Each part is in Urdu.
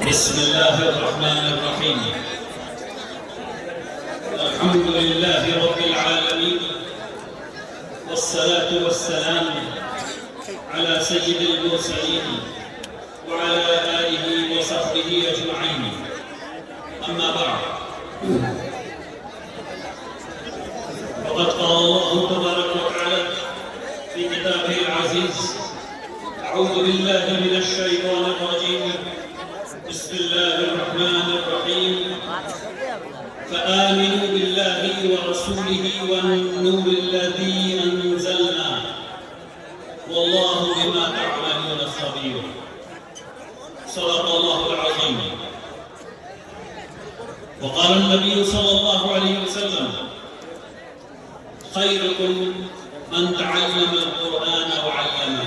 بسم الله الرحمن الرحيم. الحمد لله رب العالمين، والصلاة والسلام على سيد المرسلين وعلى آله وصحبه أجمعين. أما بعد، فقد قال الله تبارك وتعالى في كتابه العزيز: أعوذ بالله من الشيطان الرجيم، بسم الله الرحمن الرحيم. فآمنوا بالله ورسوله والنور الذي أنزلنا والله بما تعملون خبير. صدق الله العظيم. وقال النبي صلى الله عليه وسلم: خيركم من تعلم القرآن وعلمه.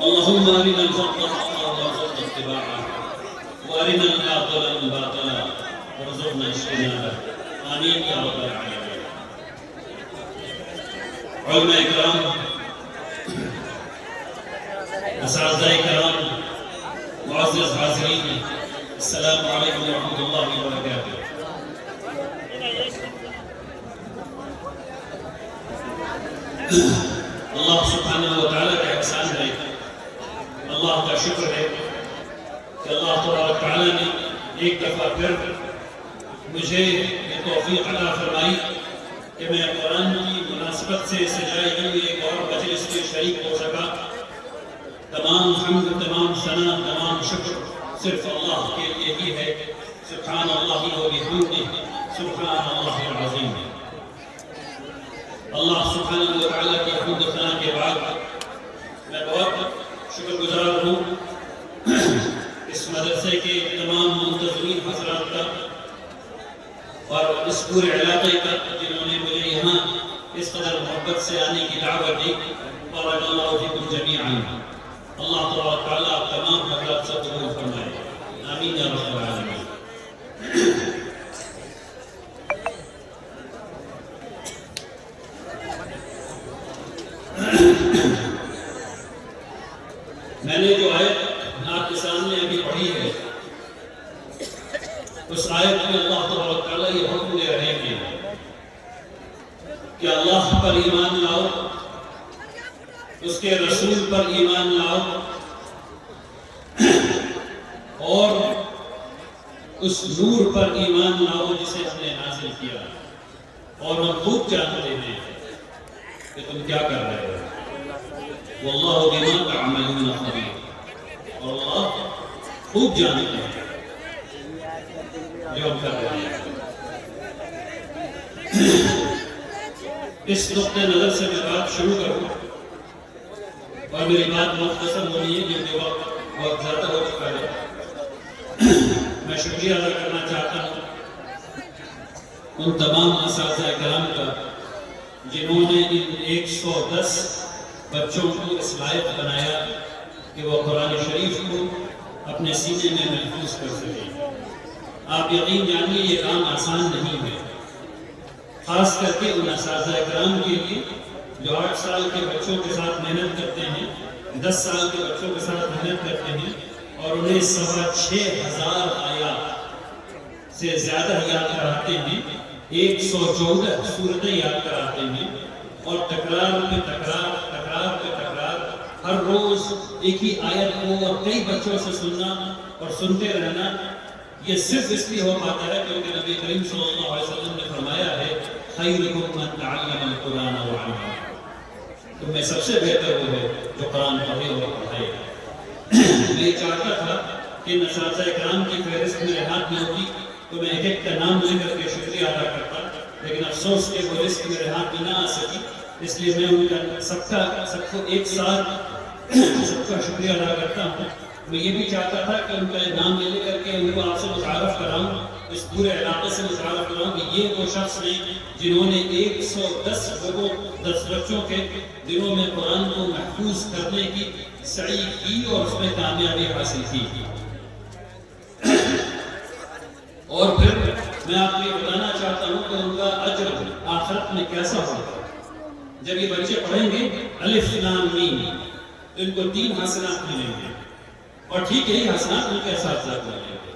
اللهم أرنا الحق حقا وارزقنا اتباعه، وأرنا الباطل باطلا وارزقنا اجتنابه. آمين يا رب العالمين. علماء کرام، اساتذہ کرام، معزز حاضرین، السلام علیکم ورحمۃ اللہ وبرکاتہ۔ اللہ سبحانہ و تعالیٰ کا احسان ہے، اللہ کا شکر ہے کہ اللہ تبارک تعالیٰ نے ایک دفعہ پھر مجھے یہ توفیق عطا فرمائی کہ میں قرآن کی مناسبت سے سجائی ہوئی ایک اور مجلس میں شریک ہو سکا۔ تمام حمد، تمام ثنا، تمام شکر صرف اللہ کے لیے ہی ہے۔ سبحان اللہ و بحمدہ، سبحان اللہ العظیم۔ اللہ سبحانہ و تعالیٰ کی حمد و ثنا کے بعد میں بہت شکر گزار ہوں اس مدرسے کے تمام منتظمین حضرات کا اور اس پورے علاقے کا، جنہوں نے مجھے یہاں اس قدر محبت سے آنے کی دعوت دی۔ بارک اللہ فیکم جمیعا۔ اللہ تبارک تعالیٰ آپ تمام حضرات سے قبول فرمائے، آمین یا رب العالمین۔ میں نے جو آیت آپ کے سامنے ابھی پڑھی ہے، اس آیت میں اللہ تبارک تعالیٰ یہ حکم دے رہے ہیں کہ اللہ پر ایمان لاؤ، اس کے رسول پر ایمان لاؤ، اور اس نور پر ایمان لاؤ جسے ہم نے حاصل کیا، اور ہم خوب جانتے ہیں کہ تم کیا کر رہے ہو۔ واللہ بما تعملون خبیر، اور اللہ خوب جانتے ہیں جو ہم کر رہے ہیں۔ اس نقطۂ نظر سے میں بات شروع کروں، اور میری بات مختصر ہونی ہے کیونکہ وقت بہت زیادہ ہو چکا ہے۔ میں شکریہ ادا کرنا چاہتا ہوں ان تمام اساتذہ کرام کا جنہوں نے ان 110 بچوں کو اس لائق بنایا کہ وہ قرآن شریف کو اپنے سینے میں محفوظ کر سکیں۔ آپ یقین جانیے یہ کام آسان نہیں ہے، خاص کر کے ان اساتذہ کرام کے لیے جو 8 سال کے بچوں کے ساتھ محنت کرتے ہیں، 10 سال کے بچوں کے ساتھ محنت کرتے ہیں، اور انہیں 6,500 آیات سے زیادہ یاد کراتے ہیں، 114 سورتیں یاد کراتے ہیں، اور تکرار پہ تکرار، تکرار پہ تکرار، ہر روز ایک ہی آیت کو اور کئی بچوں سے سننا اور سنتے رہنا، یہ صرف اس لیے ہو پاتا ہے کیونکہ نبی کریم صلی اللہ علیہ وسلم نے فرمایا ہے: خیرکم من تعلم القرآن وعلمہ۔ تم میں سب سے بہتر وہ ہے جو قرآن پڑھے اور پڑھائے۔ میں یہ چاہتا تھا کہ ان اساتذہ کرام کی فہرست میرے ہاتھ میں ہوتی تو میں ایک ایک کا نام لے کر کے شکریہ ادا کرتا، لیکن افسوس کہ وہ لسٹ میرے ہاتھ میں نہ آ سکی، اس لیے میں ان کا سب کو ایک ساتھ سب کا شکریہ ادا کرتا ہوں۔ میں یہ بھی چاہتا تھا کہ ان کا نام لے کر کے ان کو آپ سے متعارف کراؤں، اس پورے علاقے سے متعارف کراؤں کہ یہ وہ شخص ہیں جنہوں نے 110 بچوں کے دلوں میں قرآن کو محفوظ کرنے کی سعی کی اور اس میں کامیابی حاصل کی۔ اور پھر میں آپ کو یہ بتانا چاہتا ہوں کہ ان کا اجر آخرت میں کیسا ہوگا۔ جب یہ بچے پڑھیں گے الف لام میم تو ان کو 3 حسنات ملیں گے، اور ٹھیک یہی حسنات ان کے اساتذہ کو ملیں گے۔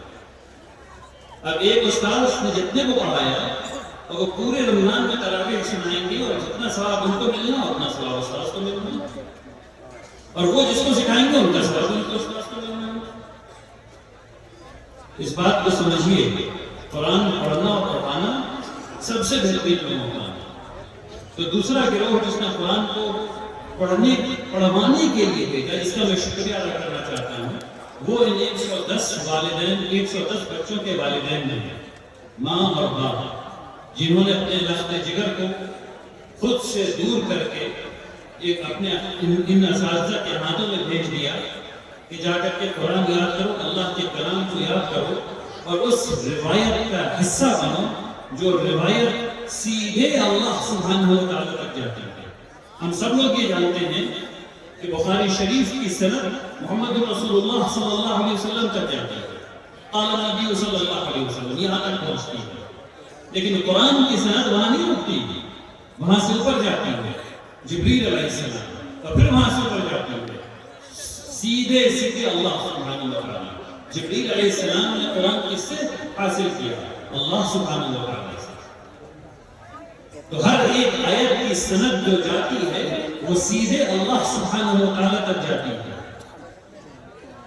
اب ایک استاذ نے جتنے کو پڑھایا اور وہ پورے رمضان میں تراویح سنائیں گے، اور جتنا ثواب ان کو ملنا اتنا ثواب استاذ کو ملنا، اور وہ جس کو سکھائیں گے ان کا ثواب ان کو استاذ کو ملنا۔ اس بات کو سمجھیے، قرآن پڑھنا اور پڑھانا سب سے بہترین موقع ہے۔ تو دوسرا گروہ جس نے قرآن کو پڑھوانے کے لیے بھیجا، اس کا میں شکریہ ادا کرنا چاہتا ہوں، وہ ان 110 والدین، 110 بچوں کے والدین میں ہیں، ماں اور باپ، جنہوں نے اپنے لخت جگر کو خود سے دور کر کے ایک اپنے ان اساتذہ کے ہاتھوں میں بھیج دیا کہ جا کر کے قرآن یاد کرو، اللہ کے کلام کو یاد کرو، اور اس روایت کا حصہ بنو جو روایت سیدھے اللہ سبحانہ و تعالیٰ تک جاتی ہے۔ ہم سب لوگ یہ جانتے ہیں کہ بخاری شریف کی سند محمد رسول اللہ صلی اللہ علیہ وسلم تک جاتی ہے، قال نبی صلی اللہ علیہ وسلم، یہاں تک پہنچتی ہے، لیکن قرآن کی سند وہاں نہیں رکتی، وہاں سے اوپر جاتی ہے جبریل علیہ السلام، اور پھر وہاں سے اوپر جاتی ہے سیدھے سیدھے اللہ سبحانہ و تعالیٰ۔ جبریل علیہ السلام نے قرآن کس سے حاصل کیا؟ اللہ سبحانہ و تعالیٰ سے۔ تو ہر ایک آیت کی سند جو جاتی ہے وہ سیدھے اللہ سبحانہ و تعالیٰ تک جاتی ہے۔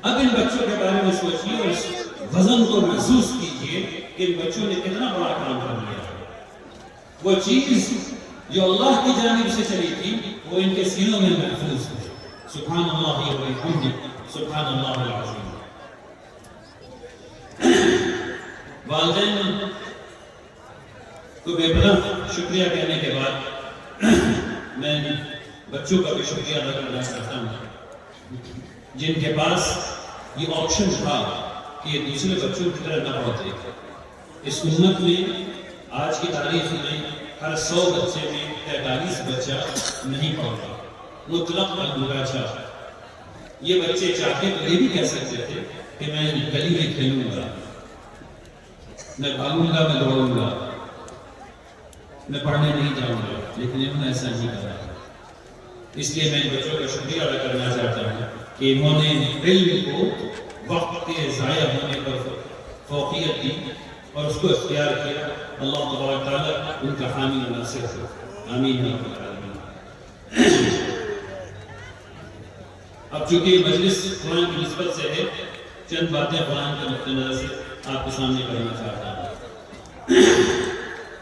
اب ان بچوں کے بارے میں سوچیے اور اس وزن کو محسوس کیجئے کہ ان بچوں نے کتنا بڑا کام کر لیا ہے۔ وہ چیز جو اللہ کی جانب سے چلی تھی وہ ان کے سینوں میں محفوظ ہے۔ سبحان اللہ و بحمدہ، سبحان اللہ العظیم۔ والدین کو بے پناہ شکریہ کہنے کے بعد میں بچوں کا بھی شکریہ ادا کرنا چاہتا ہوں جن کے پاس یہ آپشن تھا کہ یہ دوسرے بچوں کی طرح نہ پڑھتے۔ اس امت میں آج کی تاریخ میں ہر 100 بچے میں 43 بچہ نہیں پڑھتا، مطلق البچہ۔ یہ بچے چاہتے تو یہ بھی کہہ سکتے تھے کہ میں گلی میں کھیلوں گا، میں بھاگوں گا، میں دوڑوں گا، میں پڑھنے نہیں جاؤں گا، لیکن انہوں نے ایسا نہیں کرا۔ اس لیے میں ان بچوں کا شکریہ ادا کرنا چاہتا ہوں کہ انہوں نے علم کو وقت کے ضائع ہونے پر فوقیت دی اور اس کو اختیار کیا۔ اللہ تبارک تعالیٰ ان کا حامی و ناصر ہو، آمین یا رب العالمین۔ اب چونکہ مجلس قرآن کی نسبت سے ہے، چند باتیں قرآن کے نقطہ نظر سے آپ کے سامنے کرنا چاہتا ہوں۔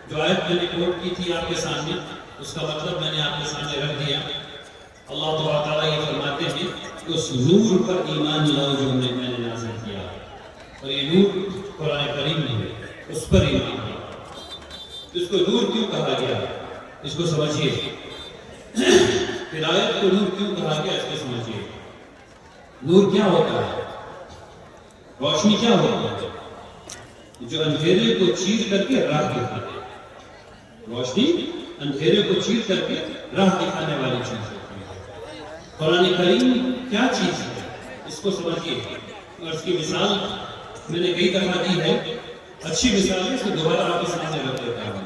جو آیت میں نے کوٹ کی تھی آپ کے سامنے، اس کا مطلب میں نے آپ کے سامنے رکھ دیا۔ اللہ تعالیٰ یہ فرماتے ہیں کہ اس نور پر ایمان لاؤ جو میں نے نازل کیا، اور یہ نور قرآن کریم میں ہے، اس پر ایمان لاؤ۔ اس کو نور کیوں کہا گیا اس کو سمجھیے، ہدایت کو نور کیوں کہا گیا اس کو سمجھیے۔ نور کیا ہوتا ہے؟ روشنی کیا ہوتا ہے؟ جو اندھیرے کو چیر کر کے راہ دکھاتے ہیں۔ روشنی اندھیرے کو چیر کر کے راہ دکھانے والی چیز ہوتی ہے۔ قرآن کریم کیا چیز ہے اس کو سمجھیے، اور اس کی مثال میں نے کئی دفعہ دی ہے، اچھی مثال ہے، اس کو دوبارہ آپ کے سامنے رکھ دیتا ہوں۔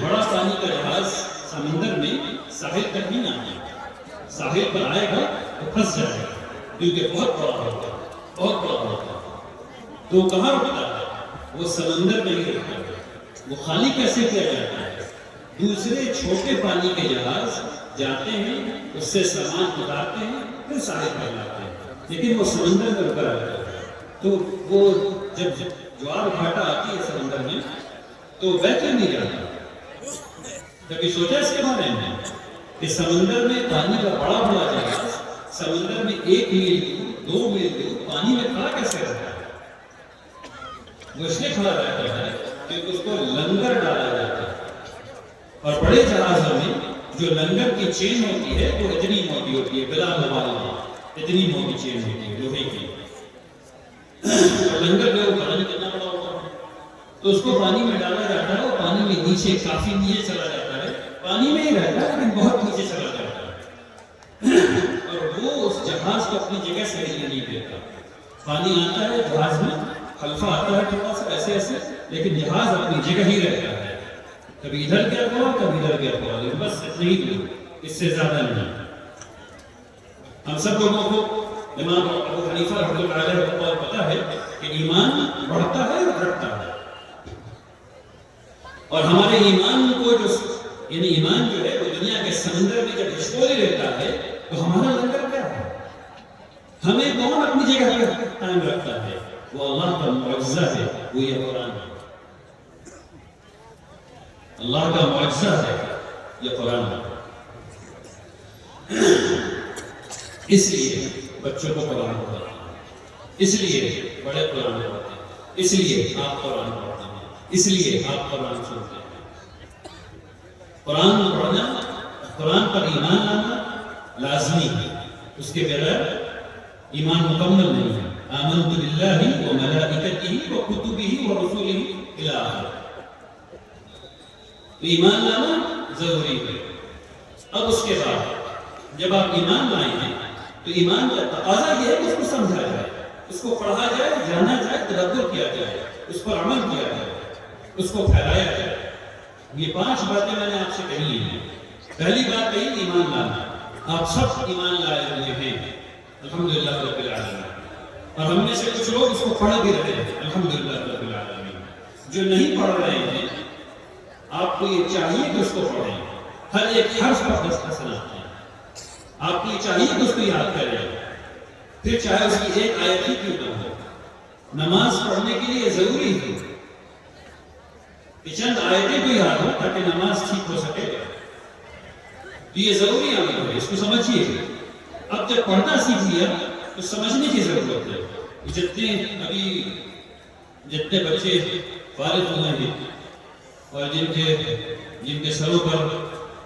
بڑا پانی کا جہاز سمندر میں ساحل تک نہیں آتا، ساحل پر آئے گا تو پھنس جائے گا، کیونکہ بہت بڑا ہوتا ہے، بہت بڑا ہوتا ہے۔ تو کہاں رکتا ہے؟ وہ سمندر میں ہی رکتا ہے۔ وہ خالی کیسے کیا جاتا ہے؟ دوسرے چھوٹے پانی کے جہاز جاتے ہیں، اس سے سامان اتارتے ہیں، پھر ساحل پر لاتے ہیں، لیکن وہ سمندر میں رکا رہتا ہے۔ تو وہ جب جوار بھاٹا آتی ہے سمندر میں تو بہہ کر نہیں جاتا۔ کبھی سوچا اس کے بارے میں کہ سمندر میں پانی کا بڑا بڑا جہاز سمندر میں 1 میل دور 2 میل دور پانی میں کھڑا کیسے رہتا ہے؟ وہ اس لیے کھڑا رہتا ہے کہ اس کو لنگر ڈالا جاتا ہے، اور بڑے جہازوں میں جو لنگر کی چین ہوتی ہے وہ اتنی موٹی ہوتی ہے، بلا مبالغہ اتنی موٹی چین ہوتی ہے لوہے کی، اور لنگر جو پانی کتنا بڑا ہوتا ہے، تو اس کو پانی میں ڈالا جاتا ہے، اور پانی میں نیچے کافی نیچے چلا جاتا ہے، پانی میں ہی رہتا ہے لیکن بہت نیچے چلا جاتا ہے، اور وہ اس جہاز کو اپنی جگہ سے ہلنے نہیں دیتا۔ پانی آتا ہے جہاز میں، حلقہ آتا ہے تھوڑا سا ایسے ایسے، لیکن جہاز اپنی جگہ ہی رہتا ہے، کبھی ادھر کیا کرو کبھی ادھر کیا کرو، لیکن بس اتنا ہی دو، اس سے زیادہ نہیں۔ ہم سب لوگوں کو امام ابو حنیفہ رحمۃ اللہ علیہ کو پتا ہے کہ ایمان بڑھتا ہے اور گھٹتا ہے، اور ہمارے ایمان کو جو یعنی ایمان جو ہے وہ دنیا کے سمندر میں جب ڈسکوری رہتا ہے تو ہمارا لنگر کیا ہے؟ ہمیں کون اپنی جگہ پہ قائم رکھتا ہے؟ وہ اللہ کا معجزہ ہے، وہ یہ قرآن ہے، اللہ کا معجزہ ہے یہ قرآن ہے۔ اس لیے بچوں کو قرآن پڑھاتے ہیں، اس لیے بڑے قرآن پڑھتے ہیں، اس لیے آپ قرآن پڑھتے ہیں، اس لیے آپ قرآن سنتے ہیں۔ قرآن پڑھنا، قرآن پر ایمان لانا لازمی ہے، اس کے بغیر ایمان مکمل نہیں ہے۔ آمنت باللہ و ملائکتہ و کتبہ و رسولہ الی آخر، تو ایمان لانا ضروری ہے۔ اب اس کے بعد جب آپ ایمان لائیں ہیں تو ایمان کا تقاضا یہ ہے کہ اس کو سمجھا جائے، اس کو پڑھا جائے، جانا جائے، تدبر کیا جائے، اس پر عمل کیا جائے، اس کو پھیلایا جائے۔ یہ 5 باتیں میں نے آپ سے کہی ہیں۔ پہلی بات کہی ایمان لانا، آپ سب ایمان لائے ہوئے ہیں الحمدللہ رب العالمین، اور ہم میں سے کچھ لوگ اس کو پڑھ بھی رہے ہیں الحمدللہ رب العالمین۔ جو نہیں پڑھ رہے ہیں آپ کو یہ چاہیے کہ اس کو پڑھیں، ہر ایک حرف پر 10 حسنات ہیں، آپ کو یہ چاہیے کہ اس کو یاد کریں، پھر چاہے اس کی ایک آیت ہی کیوں نہ ہو۔ نماز پڑھنے کے لیے ضروری ہے کہ چند آیتیں تو یاد ہو تاکہ نماز ٹھیک ہو سکے، تو یہ ضروری عمل ہے، اس کو سمجھیے۔ اب جب پڑھنا سیکھ لیا تو سمجھنے کی ضرورت ہے۔ جتنے بچے فارغ ہوئے ہیں اور جن کے سروں پر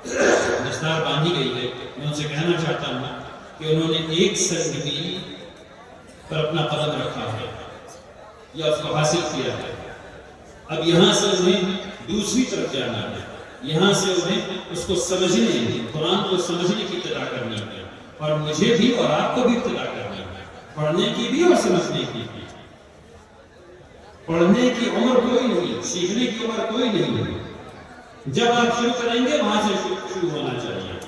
دستار باندھی گئی ہے، میں ان سے کہنا چاہتا ہوں کہ انہوں نے ایک سنگ بھی پر اپنا قدم رکھا ہے یا اس کو حاصل کیا ہے۔ اب یہاں سے انہیں دوسری طرف جانا ہے، یہاں سے انہیں اس کو سمجھنے، قرآن کو سمجھنے کی ابتدا کرنی ہے، اور مجھے بھی اور آپ کو بھی ابتدا کرنی ہے، پڑھنے کی بھی اور سمجھنے کی بھی۔ پڑھنے کی عمر کوئی نہیں، سیکھنے کی عمر کوئی نہیں، جب آپ شروع کریں گے وہاں سے شروع ہونا چاہیے۔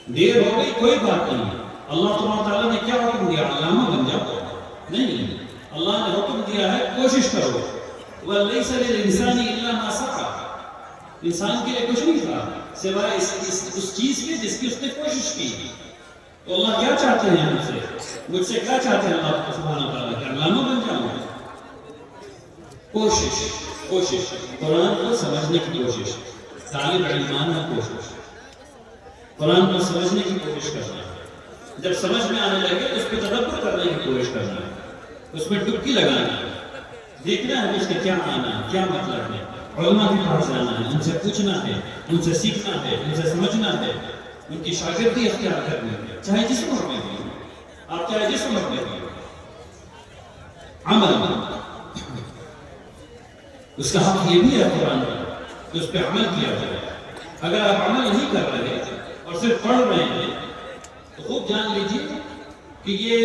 دیر ہو گئی کوئی بات نہیں، اللہ تعالیٰ نے کیا حکم دیا؟ علامہ بن جاؤ؟ نہیں، اللہ نے حکم دیا ہے کوشش کرو، وَلَيْسَ لِلْإِنسَانِ إِلَّا مَا سَعَى، انسان کے لیے کچھ نہیں تھا سوائے اس چیز کے جس کی اس نے کوشش کی۔ تو اللہ کیا چاہتے ہیں ہم سے؟ مجھ سے کیا چاہتے ہیں اللہ سبحانہ وتعالیٰ؟ کہ علامہ بن جاؤں؟ کوشش، قرآن کو سمجھنے کی کوشش، طالب علمانہ کوشش، قرآن کو سمجھنے کی کوشش کرنا ہے۔ جب سمجھ میں آنے لگے تو اس پہ تدبر کرنے کی کوشش کرنا ہے، اس میں ڈبکی لگانا ہے، دیکھنا ہے اس کے کیا معنی ہے، کیا مطلب ہے۔ علماء کے پاس جانا ہے، ان سے پوچھنا ہے، ان سے سیکھنا ہے، ان سے سمجھنا ہے، ان کی شاگردی اختیار کرنی ہے، چاہے جس عمر میں بھی، آپ چاہے جس عمر میں بھی۔ عمل، اس کا حق یہ بھی ہے قرآن کا کہ اس پہ عمل کیا جائے۔ اگر آپ عمل نہیں کر رہے اور صرف پڑھ رہے ہیں تو خوب جان لیجیے کہ یہ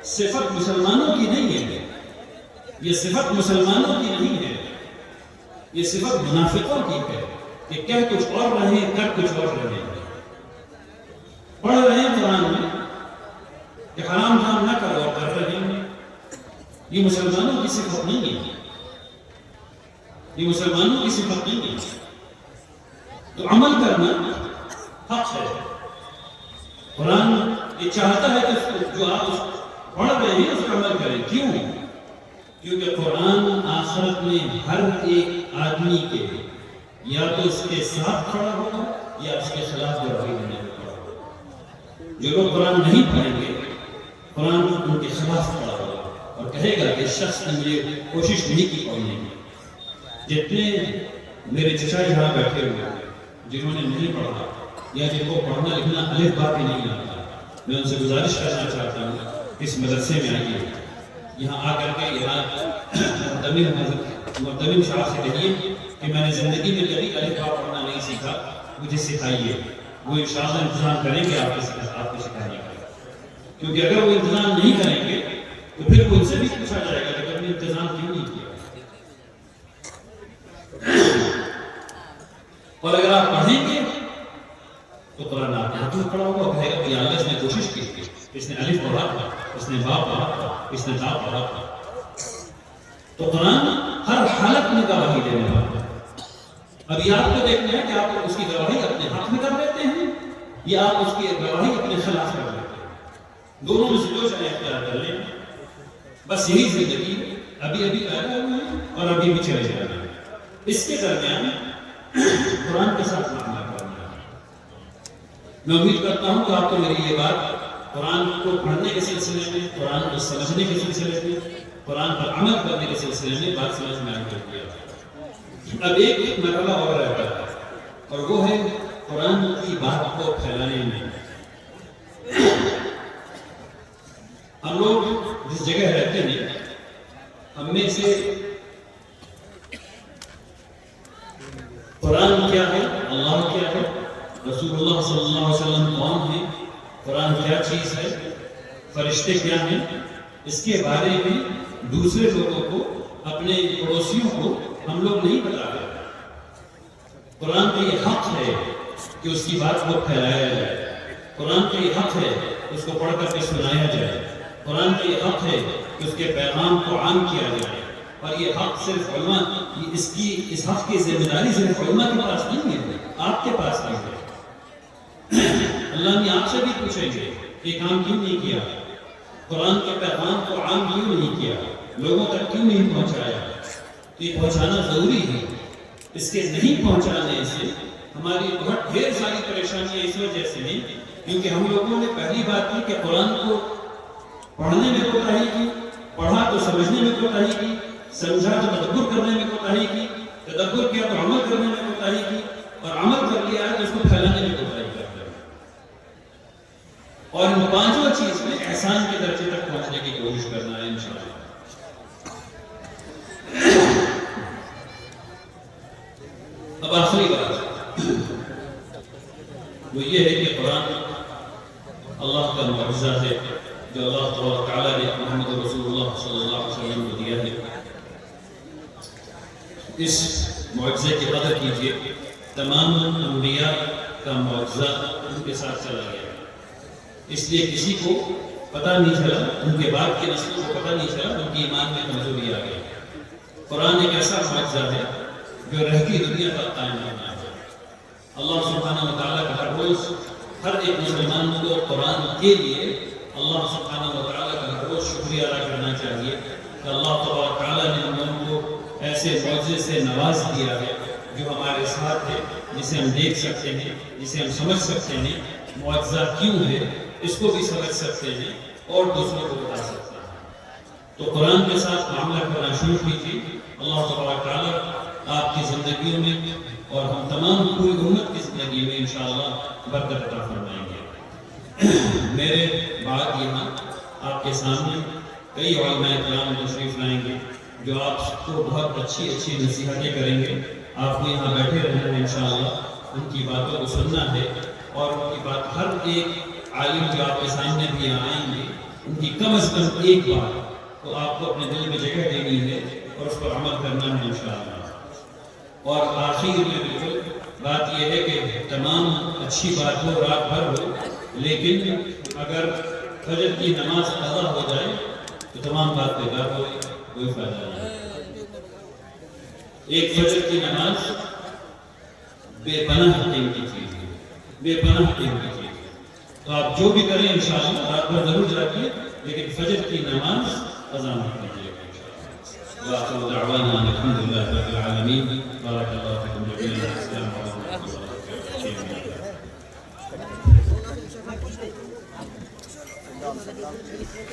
صفت مسلمانوں کی نہیں ہے، یہ صفت مسلمانوں کی نہیں ہے، یہ صفت منافقوں کی ہے کہ کہہ کچھ اور رہے ہیں، کر کچھ اور رہے ہیں۔ پڑھ رہے ہیں قرآن میں کہ حرام کام نہ کرو اور کر رہے ہیں، یہ مسلمانوں کی صفت نہیں ہے، یہ مسلمانوں کی صفت نہیں ہے۔ تو عمل کرنا حق ہے، قرآن یہ چاہتا ہے کہ جو آپ پڑھ رہے ہیں اس پر عمل کریں۔ کیوں؟ کیونکہ قرآن آخرت میں ہر ایک آدمی کے یا تو اس کے ساتھ کھڑا ہوگا یا اس کے خلاف گواہی دینے کو کھڑا ہوگا۔ جو لوگ قرآن نہیں پڑھیں گے قرآن ان کے خلاف کھڑا ہوگا اور کہے گا کہ اس شخص نے مجھے کوشش نہیں کی پڑھنے کی۔ جتنے میرے چچا یہاں بیٹھے ہوئے جنہوں نے نہیں پڑھا یا جن کو پڑھنا لکھنا الف با بھی نہیں آتا، میں ان سے گزارش کرنا چاہتا ہوں اس مدرسے میں آئیے، یہاں آ کر کے یہاں مرتبہ صاحب سے کہیے کہ میں نے زندگی میں کبھی الف با پڑھنا نہیں سیکھا، مجھے سکھائیے۔ وہ انشاءاللہ انتظام کریں گے آپ کو سکھانے کا، کیونکہ اگر وہ انتظام نہیں کریں گے تو پھر وہ ان سے بھی پوچھا جائے گا کہ تم نے انتظام کیوں نہیں کیا۔ اور اگر آپ پڑھیں گے تو قرآن آپ کے ہاتھ میں پڑا ہوگا، کہے گا کہ یا اللہ اس نے کوشش کی تھی، اس نے الف پڑھا تھا، اس نے با پڑھا تھا، اس نے تا پڑھا تھا۔ تو قرآن ہر حالت میں گواہی دینے والا ہے۔ ابھی آپ کو دیکھنا ہے کہ آپ اس کی گواہی اپنے حق میں کر لیتے ہیں یا آپ اس کی گواہی اپنے خلاف کر لیتے ہیں۔ دونوں میں سے جو چاہے اختیار کر لیں، بس یہی زندگی ابھی ابھی پیدا ہوئی ہے اور ابھی بھی چلے جانا ہے۔ اس کے درمیان قرآن کے ساتھ معاملہ کرنا ہے۔ میں امید کرتا ہوں کہ آپ کو میری یہ بات قرآن کو پڑھنے کے سلسلے میں، قرآن کو سمجھنے کے سلسلے میں، قرآن پر عمل کرنے کے سلسلے میں بات سمجھ میں آ گئی ہے۔ اب ایک مرحلہ اور رہتا ہے اور وہ ہے قرآن کی بات کو پھیلانے میں۔ ہم لوگ جس جگہ رہتے ہیں، ہم میں سے قرآن کیا ہے، اللہ کیا ہے، رسول اللہ صلی اللہ علیہ وسلم کون ہیں، قرآن کیا چیز ہے، فرشتے کیا ہیں، اس کے بارے میں دوسرے لوگوں کو، اپنے پڑوسیوں کو ہم لوگ نہیں بتا رہے۔ قرآن کا یہ حق ہے کہ اس کی بات کو پھیلایا جائے، قرآن کا یہ حق ہے کہ اس کو پڑھ کر کے سنایا جائے، قرآن کا یہ حق ہے کہ اس کے پیغام کو عام کیا جائے۔ اور یہ حق صرف علماء، اس حق کی ذمہ داری صرف علماء کے پاس نہیں ہے، آپ کے پاس نہیں ہے۔ اللہ نے آپ سے بھی پوچھیں گے یہ کام کیوں نہیں کیا، قرآن کے پیغام کو عام کیوں نہیں کیا، لوگوں تک کیوں نہیں پہنچایا۔ تو یہ پہنچانا ضروری ہے۔ اس کے نہیں پہنچانے سے ہماری بہت ڈھیر ساری پریشانیاں اس وجہ سے ہیں کیونکہ ہم لوگوں نے پہلی بات کی کہ قرآن کو پڑھنے میں کوتاہی کی، پڑھا تو سمجھنے میں کوتاہی کی، سمجھا تو تدبر کرنے میں کوتاہی کی، تدبر کیا تو عمل کرنے میں کوتاہی کی، اور عمل کر لیا ہے تو اس کو پھیلانے میں کوتاہی کرتے ہیں۔ اور ان پانچوں چیز میں احسان کے درجے تک پہنچنے کی کوشش کرنا ہے انشاءاللہ۔ اب آخری بات وہ یہ ہے کہ قرآن اللہ کا معجزہ ہے جو اللہ تبارک تعالیٰ نے محمد رسول اللہ صلی اللہ علیہ وسلم کو دیا ہے۔ اس معجزے کی قدر کیجیے۔ تمام انبیاء کا معجزہ ان کے ساتھ چلا گیا، اس لیے کسی کو پتہ نہیں چلا، ان کے بعد کی نسلوں کو پتہ نہیں چلا، ان کی ایمان میں کمزوری آ گئی۔ قرآن ایک ایسا معجزہ ہے جو رہتی دنیا کا قائم کرنا ہے۔ اللہ سبحانہ و تعالیٰ کا ہر روز ہر ایک مسلمان کو قرآن کے لیے اللہ سبحانہ و تعالیٰ کا ہر روز شکریہ ادا کرنا چاہیے کہ اللہ تبارک تعالیٰ نے ہم لوگوں کو ایسے معجزے سے نواز دیا ہے جو ہمارے ساتھ ہے، جسے ہم دیکھ سکتے ہیں، جسے ہم سمجھ سکتے ہیں۔ معجزہ کیوں ہے اس کو بھی سمجھ سکتے ہیں اور دوسروں کو بتا سکتے ہیں۔ تو قرآن کے ساتھ معاملہ کرنا شروع کیجیے۔ اللہ تبارک تعالیٰ آپ کی زندگیوں میں اور ہم تمام پوری امت کی زندگی میں انشاءاللہ برکت عطا فرمائیں گے۔ میرے بعد یہاں آپ کے سامنے کئی علماء کرام تشریف لائیں گے جو آپ کو بہت اچھی اچھی نصیحتیں کریں گے۔ آپ کو یہاں بیٹھے رہنا ہے انشاءاللہ، ان کی باتوں کو سننا ہے اور ان کی بات ہر ایک عالم جو آپ کے سامنے بھی آئیں گے ان کی کم از کم ایک بات تو آپ کو اپنے دل میں جگہ دینی ہے اور اس پر عمل کرنا ہے انشاءاللہ۔ اور آخر میں بالکل بات یہ ہے کہ تمام اچھی بات ہو، رات بھر ہو، لیکن اگر فجر کی نماز قضا ہو جائے تو تمام بات بیکار ہو، کوئی فائدہ نہیں۔ ایک فجر کی نماز بے پناہ قیمتی چیز ہے، بے پناہ قیمتی چیز ہے۔ تو آپ جو بھی کریں انشاءاللہ رات بھر ضرور جاگیے، لیکن فجر کی نماز قضا مت کیجیے گا انشاءاللہ۔ وآخر دعوانا الحمد للہ رب العالمین۔ بارک اللہ فیکم جميعا۔ السلام علیکم ورحمۃ اللہ وبرکاتہ۔